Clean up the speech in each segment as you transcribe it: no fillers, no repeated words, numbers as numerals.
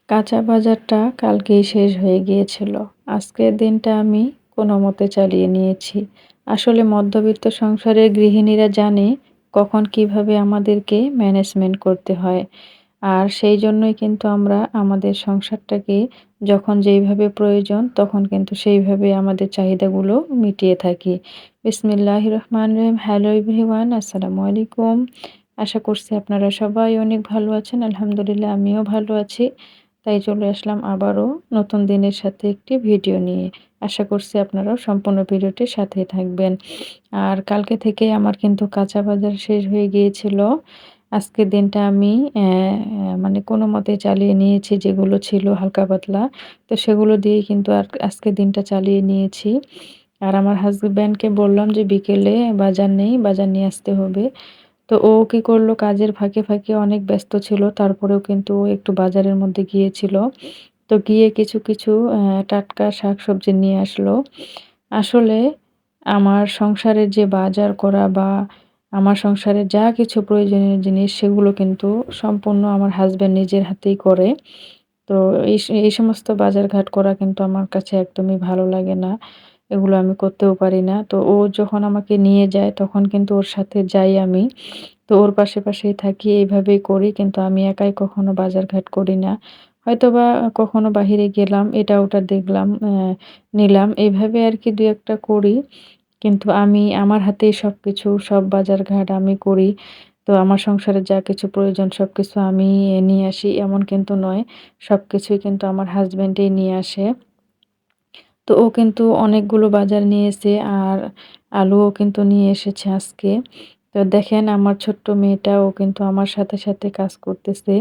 কাঁচা বাজারটা কালকেই শেষ হয়ে গিয়েছিল। আজকের দিনটা আমি কোনোমতে চালিয়ে নিয়েছি। আসলে মধ্যবিত্ত সংসারের গৃহিণীরা জানে কখন কিভাবে আমাদেরকে ম্যানেজমেন্ট করতে হয়। আর সেই জন্যই কিন্তু আমরা আমাদের সংসারটাকে যখন যেইভাবে প্রয়োজন তখন কিন্তু সেইভাবে আমাদের চাহিদাগুলো মিটিয়ে থাকি। বিসমিল্লাহির রহমানির রহিম। হ্যালো এভরিওয়ান, আসসালামু আলাইকুম। আশা করছি আপনারা সবাই অনেক ভালো আছেন। আলহামদুলিল্লাহ আমিও ভালো আছি। তাই চলে আসলাম আবারও নতুন দিনের সাথে একটি ভিডিও নিয়ে। আশা করছি আপনারাও সম্পূর্ণ ভিডিওটির সাথেই থাকবেন। আর কালকে থেকেই আমার কিন্তু কাঁচা বাজার শেষ হয়ে গিয়েছিল। আজকের দিনটা আমি মানে কোনোমতে চালিয়ে নিয়েছি, যেগুলো ছিল হালকা পাতলা। তো সেগুলো দিয়েই কিন্তু আজকের দিনটা চালিয়ে নিয়েছি। আর আমার হাসব্যান্ডকে বললাম যে বিকেলে বাজার নেই, বাজার নিয়ে আসতে হবে। তো ও কি করলো, কাজের ফাঁকে, ফাঁকে অনেক ব্যস্ত ছিল। তারপরেও কিন্তু ও একটু বাজারের মধ্যে গিয়েছিল। তো গিয়ে কিছু, কিছু টাটকা শাকসবজি নিয়ে আসলো। আসলে আমার সংসারের যে বাজার করা বা আমার সংসারের যা কিছু প্রয়োজনীয় জিনিস সেগুলো কিন্তু সম্পূর্ণ আমার হাসব্যান্ড নিজের হাতেই করে। তো এই সমস্ত বাজারঘাট করা কিন্তু আমার কাছে একদমই ভালো লাগে না। এগুলো আমি করতেও পারি না। তো ও যখন আমাকে নিয়ে যায় তখন কিন্তু ওর সাথে যাই আমি। তো ওর পাশে, পাশেই থাকি, এইভাবেই করি। কিন্তু আমি একাই কখনো বাজারঘাট করি না। হয়তোবা কখনো বাহিরে গেলাম, এটা ওটা দেখলাম, নিলাম। এভাবে আরকি ২-১ টা করি। কিন্তু আমি আমার হাতেই সবকিছু, সব বাজারঘাট আমি করি। তো আমার সংসারে যা কিছু প্রয়োজন সবকিছু আমি নিয়ে আসি এমন কিন্তু নয়। সবকিছুই কিন্তু আমার হাসব্যান্ডই নিয়ে আসে। তো ও কিন্তু অনেকগুলো বাজার নিয়েছে আর আলুও কিন্তু নিয়ে এসেছে আজকে। তো দেখেন আমার ছোট্ট মেয়েটা, ও কিন্তু আমার সাথে, সাথে কাজ করতেছে।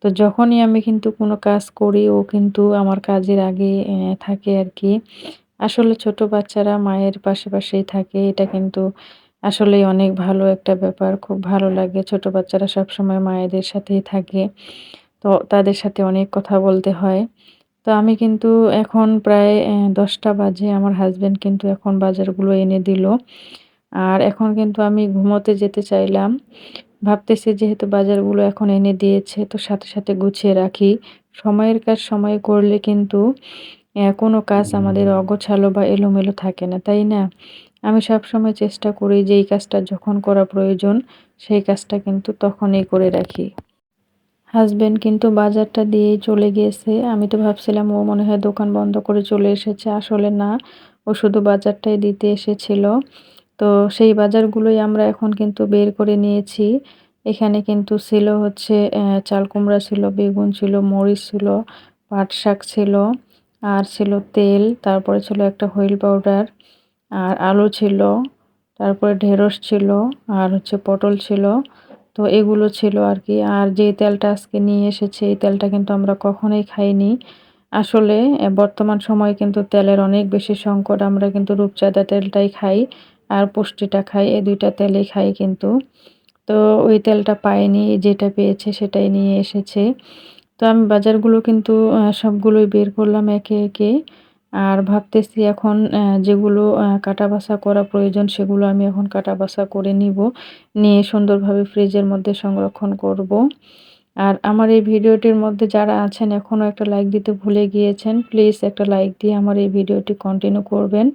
তো যখনই আমি কিন্তু কোনো কাজ করি ও কিন্তু আমার কাজের আগে থাকে আরকি। আসলে ছোট বাচ্চারা মায়ের পাশে, পাশেই থাকে। এটা কিন্তু আসলেই অনেক ভালো একটা ব্যাপার। খুব ভালো লাগে। ছোট বাচ্চারা সবসময় মায়েদের সাথেই থাকে। তো তাদের সাথে অনেক কথা বলতে হয়। তো আমি কিন্তু এখন প্রায় ১০টা বাজে। আমার হাসব্যান্ড কিন্তু এখন বাজারগুলো এনে দিল। আর এখন কিন্তু আমি ঘুমোতে যেতে চাইলাম। ভাবতেছি যেহেতু বাজারগুলো এখন এনে দিয়েছে তো সাথে, সাথে গুছিয়ে রাখি। সময়ের কাজ সময়ে করলে কিন্তু কোনো কাজ আমাদের অগোছালো বা এলোমেলো থাকে না, তাই না? আমি সবসময় চেষ্টা করি যে এই কাজটা যখন করা প্রয়োজন সেই কাজটা কিন্তু তখনই করে রাখি। হাসব্যান্ড কিন্তু বাজারটা দিয়েই চলে গিয়েছে। আমি তো ভাবছিলাম ও মনে হয় দোকান বন্ধ করে চলে এসেছে। আসলে না, ও শুধু বাজারটাই দিতে এসেছিল। তো সেই বাজারগুলোই আমরা এখন কিন্তু বের করে নিয়েছি। এখানে কিন্তু ছিল হচ্ছে চাল কুমড়া ছিল, বেগুন ছিল, মরিচ ছিল, পাট শাক ছিল, আর ছিল তেল, তারপরে ছিল একটা হুইল পাউডার, আর আলু ছিল, তারপরে ঢেঁড়স ছিল, আর হচ্ছে পটল ছিল। তো এগুলো ছিল আরকি। আর যে তেলটা আজকে নিয়ে এসেছে এই তেলটা কিন্তু আমরা কখনোই খাইনি। আসলে বর্তমান সময়ে কিন্তু তেলের অনেক বেশি সংকট। আমরা কিন্তু রূপচাঁদা তেলটাই খাই আর পুষ্টিটা খাই। এই ২ টা তেলই খাই কিন্তু। তো ওই তেলটা পাইনি, যেটা পেয়েছে সেটাই নিয়ে এসেছে। তো আমি বাজারগুলো কিন্তু সবগুলোই বের করলাম একে, একে। আর ভাবতেছি এখন যেগুলো কাটা-বাছা করা প্রয়োজন সেগুলো আমি এখন কাটা-বাছা করে নিব। নিয়ে সুন্দরভাবে ফ্রিজের মধ্যে সংরক্ষণ করব। আর আমার এই ভিডিওটির মধ্যে যারা আছেন এখনও একটা লাইক দিতে ভুলে গিয়েছেন, প্লিজ একটা লাইক দিয়ে আমার এই ভিডিওটি কন্টিনিউ করবেন।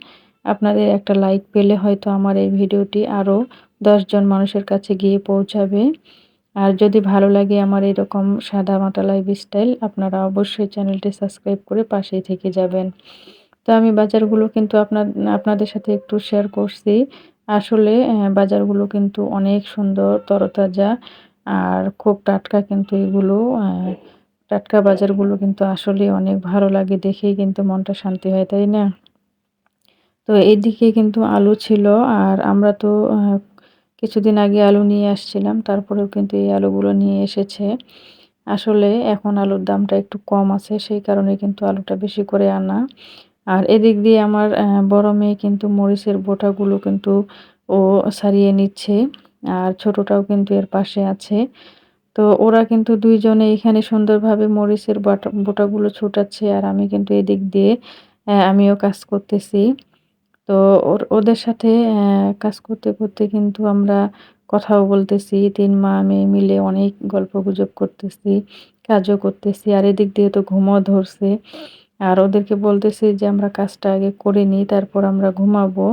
আপনাদের একটা লাইক পেলে হয়তো আমার এই ভিডিওটি আরও ১০ জন মানুষের কাছে গিয়ে পৌঁছাবে। আর যদি ভালো লাগে আমার এরকম সাদামাটা লাইফস্টাইল, আপনারা অবশ্যই চ্যানেলটি সাবস্ক্রাইব করে পাশেই থেকে যাবেন। তো আমি বাজারগুলো কিন্তু আপনাদের সাথে একটু শেয়ার করছি। আসলে বাজারগুলো কিন্তু অনেক সুন্দর, তরতাজা আর খুব টাটকা কিন্তু এগুলো। টাটকা বাজারগুলো কিন্তু আসলেই অনেক ভালো লাগে, দেখেই কিন্তু মনটা শান্তি হয়, তাই না? তো এইদিকে কিন্তু আলু ছিল। আর আমরা তো কিছুদিন আগে আলু নিয়ে আসছিলাম। তারপরেও কিন্তু এই আলুগুলো নিয়ে এসেছে। আসলে এখন আলুর দামটা একটু কম আছে, সেই কারণে কিন্তু আলুটা বেশি করে আনা। আর এদিক দিয়ে আমার বড় মেয়ে কিন্তু মরিচের বোঁটাগুলো কিন্তু ও ছাড়িয়ে নিচ্ছে। আর ছোটটাও কিন্তু এর পাশে আছে। তো ওরা কিন্তু ২ জনে এখানে সুন্দরভাবে মরিচের বোঁটাগুলো ছুটাচ্ছে আর আমি কিন্তু এদিক দিয়ে আমিও কাজ করতেছি। তো ওদের সাথে কাজ করতে, করতে কিন্তু আমরা কথাও বলতেছি। ৩ মা মেয়ে মিলে অনেক গল্পগুজব করতেছি। কাজও করতেছি। আর এদিক দিয়ে তো ঘুমও ধরছে। আর ওদেরকে বলতেছি যে আমরা কাজটা আগে করে নিই, তারপর আমরা ঘুমাবো।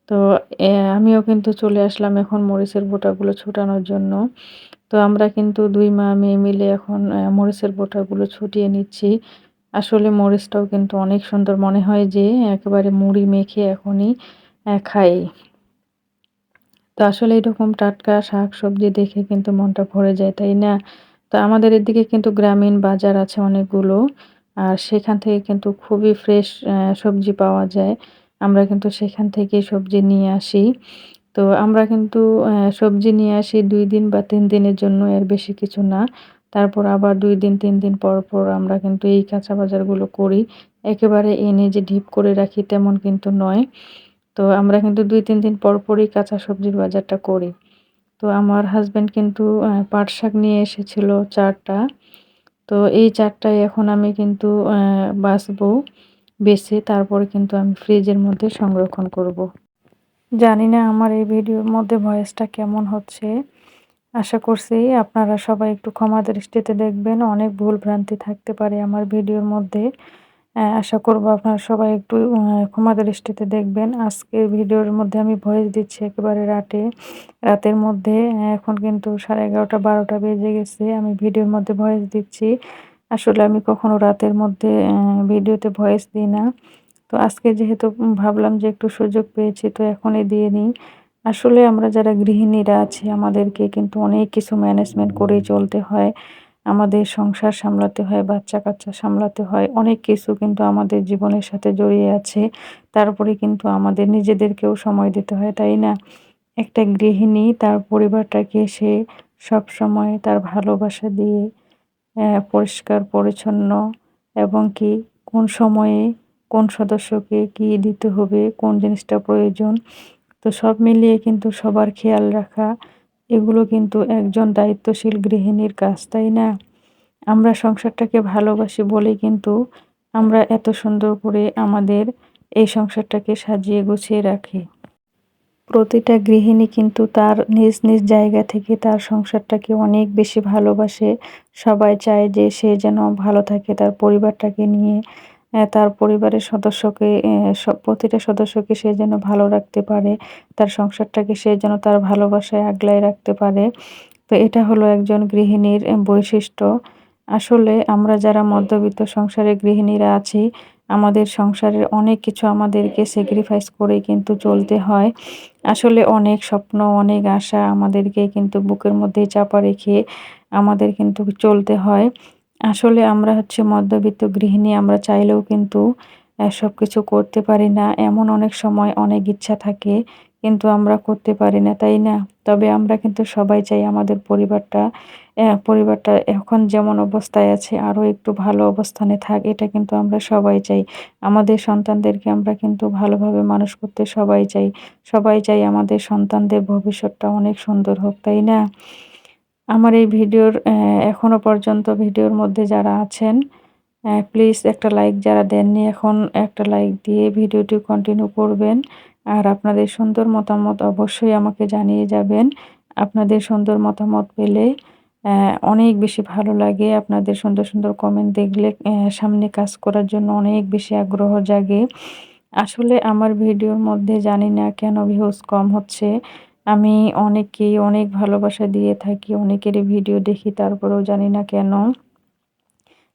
তো আমিও কিন্তু চলে আসলাম এখন মরিচের বোঁটাগুলো ছুটানোর জন্য। তো আমরা কিন্তু ২ মা-মেয়ে মিলে এখন মরিচের বোঁটাগুলো ছুটিয়ে নিচ্ছি। আসলে মরিচটাও কিন্তু অনেক সুন্দর মনে হয় যে একেবারে মুড়ি মেখে এখনই খাই। তো আসলে এরকম টাটকা শাকসবজি দেখে কিন্তু মনটা ভরে যায়, তাই না? তো আমাদের এদিকে কিন্তু গ্রামীণ বাজার আছে অনেকগুলো। আর সেখান থেকে কিন্তু খুবই ফ্রেশ সবজি পাওয়া যায়। আমরা কিন্তু সেখান থেকেই সবজি নিয়ে আসি। তো আমরা কিন্তু সবজি নিয়ে আসি ২ দিন বা ৩ দিনের জন্য, এর বেশি কিছু না। তারপর আবার ২ দিন ৩ দিন পর, পর আমরা কিন্তু এই কাঁচা বাজারগুলো করি। একেবারে এনে যে ঢিপ করে রাখি তেমন কিন্তু নয়। তো আমরা কিন্তু ২-৩ দিন পর, পরই কাঁচা সবজির বাজারটা করি। তো আমার হাসব্যান্ড কিন্তু পাট শাক নিয়ে এসেছিল ৪ টা। তো এই ৪ টাই এখন আমি কিন্তু বাছবো। বেছে তারপরে কিন্তু আমি ফ্রিজের মধ্যে সংরক্ষণ করব। জানি না আমার এই ভিডিওর মধ্যে ভয়েসটা কেমন হচ্ছে। আশা করছি আপনারা সবাই একটু ক্ষমা দৃষ্টিতে দেখবেন। অনেক ভুল ভ্রান্তি থাকতে পারে আমার ভিডিওর মধ্যে। আশা করব আপনারা সবাই একটু ক্ষমা দৃষ্টিতে দেখবেন। আজকের ভিডিওর মধ্যে আমি ভয়েস দিচ্ছি একেবারে রাতের মধ্যে। এখন কিন্তু 11:30 12টা বেজে গেছে। আমি ভিডিওর মধ্যে ভয়েস দিচ্ছি। আসলে আমি কখনো রাতের মধ্যে ভিডিওতে ভয়েস দিই না। তো আজকে যেহেতু ভাবলাম যে একটু সুযোগ পেয়েছি তো এখনই দিয়ে নিই। আসলে আমরা যারা গৃহিণীরা আছি আমাদেরকে কিন্তু অনেক কিছু ম্যানেজমেন্ট করেই চলতে হয়। আমাদের সংসার সামলাতে হয়, বাচ্চা-কাচ্চা সামলাতে হয়। অনেক কিছু কিন্তু আমাদের জীবনের সাথে জড়িয়ে আছে। তারপরে কিন্তু আমাদের নিজেদেরকেও সময় দিতে হয়, তাই না? একটা গৃহিণী তার পরিবারটাকে সে সবসময় তার ভালোবাসা দিয়ে পরিষ্কার পরিচ্ছন্ন এবং কি কোন সময়ে কোন সদস্যকে কি দিতে হবে, কোন জিনিসটা প্রয়োজন, তো সব মিলিয়ে কিন্তু সবার খেয়াল রাখা এগুলো কিন্তু একজন দায়িত্বশীল গৃহিণীর কাজ, তাই না? আমরা সংসারটাকে ভালোবাসি বলেই কিন্তু আমরা এত সুন্দর করে আমাদের এই সংসারটাকে সাজিয়ে গুছিয়ে রাখি। প্রতিটা গৃহিণী কিন্তু তার নিজ নিজ জায়গা থেকে তার সংসারটাকে অনেক বেশি ভালোবাসে। সবাই চায় যে সে যেন ভালো থাকে তার পরিবারটাকে নিয়ে। তার পরিবারের সদস্যকে প্রতিটা সদস্যকে সে যেন ভালো রাখতে পারে। তার সংসারটাকে সে যেন তার ভালোবাসায় আগলায় রাখতে পারে। তো এটা হলো একজন গৃহিণীর বৈশিষ্ট্য। আসলে আমরা যারা মধ্যবিত্ত সংসারের গৃহিণীরা আছি, আমাদের সংসারের অনেক কিছু আমাদেরকে স্যাক্রিফাইস করে কিন্তু চলতে হয়। আসলে অনেক স্বপ্ন, অনেক আশা আমাদেরকে কিন্তু বুকের মধ্যে চাপা রেখে আমাদের কিন্তু চলতে হয়। আসলে আমরা হচ্ছে মধ্যবিত্ত গৃহিণী, আমরা চাইলেও কিন্তু সবকিছু করতে পারি না। এমন অনেক সময় অনেক ইচ্ছা থাকে কিন্তু আমরা করতে পারি না, তাই না? তবে আমরা কিন্তু সবাই চাই আমাদের পরিবারটা এখন যেমন অবস্থায় আছে আরো একটু ভালো অবস্থানে থাক, এটা কিন্তু আমরা সবাই চাই। আমাদের সন্তানদেরকে আমরা কিন্তু ভালোভাবে মানুষ করতে সবাই চাই। সবাই চাই আমাদের সন্তানদের ভবিষ্যৎটা অনেক সুন্দর হোক, তাই না? আমার এই ভিডিওর এখনো পর্যন্ত ভিডিওর মধ্যে যারা আছেন প্লিজ একটা লাইক, যারা দেননি এখন একটা লাইক দিয়ে ভিডিওটি কন্টিনিউ করবেন। আর আপনাদের সুন্দর মতামত অবশ্যই আমাকে জানিয়ে যাবেন। আপনাদের সুন্দর মতামত পেলে অনেক বেশি ভালো লাগে। আপনাদের সুন্দর, সুন্দর কমেন্ট দেখলে সামনে কাজ করার জন্য অনেক বেশি আগ্রহ জাগে। আসলে আমার ভিডিওর মধ্যে জানি না কেন ভিউজ কম হচ্ছে। আমি অনেককেই অনেক ভালোবাসা দিয়ে থাকি, অনেকেরই ভিডিও দেখি তারপরেও জানি না কেন।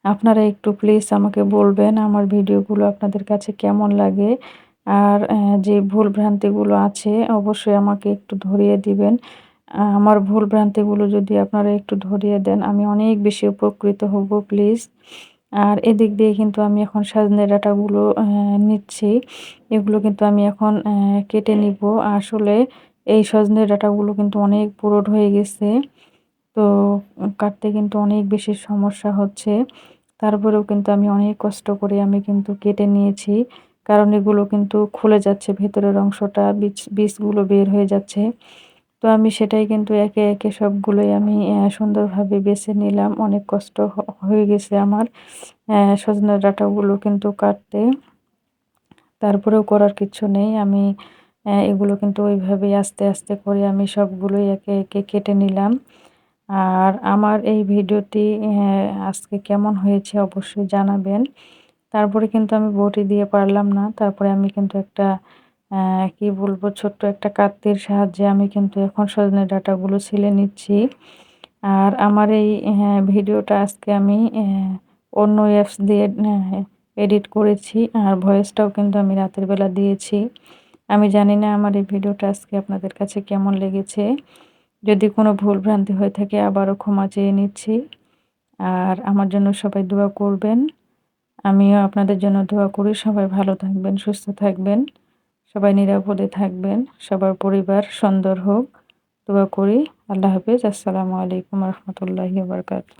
আপনারা একটু প্লিজ আমাকে বলবেন আমার ভিডিওগুলো আপনাদের কাছে কেমন লাগে। আর যে ভুল ভ্রান্তিগুলো আছে অবশ্যই আমাকে একটু ধরিয়ে দিবেন। আমার ভুল ভ্রান্তিগুলো যদি আপনারা একটু ধরিয়ে দেন আমি অনেক বেশি উপকৃত হব প্লিজ। আর এদিক দিয়ে কিন্তু আমি এখন সজনে ডাঁটাগুলো নিচ্ছি। এগুলো কিন্তু আমি এখন কেটে নিব। আসলে এই সজনে ডাঁটাগুলো কিন্তু অনেক পুরুট হয়ে গেছে। তো কাটতে কিন্তু অনেক বেশি সমস্যা হচ্ছে। তারপরেও কিন্তু আমি অনেক কষ্ট করে আমি কিন্তু কেটে নিয়েছি। কারণ এগুলো কিন্তু খুলে যাচ্ছে, ভেতরের অংশটা বীজগুলো বের হয়ে যাচ্ছে। তো আমি সেটাই কিন্তু একে, একে সবগুলোই আমি সুন্দরভাবে বেছে নিলাম। অনেক কষ্ট হয়ে গেছে আমার সজনের ডাঁটাগুলো কিন্তু কাটতে। তারপরেও করার কিচ্ছু নেই। আমি এগুলো কিন্তু ওইভাবেই আস্তে, আস্তে করে আমি সবগুলোই একে, একে কেটে নিলাম। আর আমার এই ভিডিওটি আজকে কেমন হয়েছে অবশ্যই জানাবেন। তারপরে কিন্তু আমি বটি দিয়ে পারলাম না। তারপরে আমি কিন্তু একটা কি বলবো, ছোট্ট একটা কাত্তির সাহায্যে আমি কিন্তু এখন সজনে ডাঁটাগুলো ছিলে নিচ্ছি। আর আমার এই ভিডিওটা আজকে আমি অন্য অ্যাপস দিয়ে এডিট করেছি, আর ভয়েসটাও কিন্তু আমি রাতের বেলা দিয়েছি। আমি জানি না আমার এই ভিডিওটা আজকে আপনাদের কাছে কেমন লেগেছে। যদি কোনো ভুলভ্রান্তি হয়ে থাকে আবারও ক্ষমা চেয়ে নিচ্ছি। আর আমার জন্য সবাই দোয়া করবেন। আমিও আপনাদের জন্য দোয়া করি। সবাই ভালো থাকবেন, সুস্থ থাকবেন, সবাই নিরাপদে থাকবেন, সবার পরিবার সুন্দর হোক দোয়া করি। আল্লাহ হাফেজ। আসসালামু আলাইকুম রহমতুল্লাহি ওয়া বারাকাতুহু।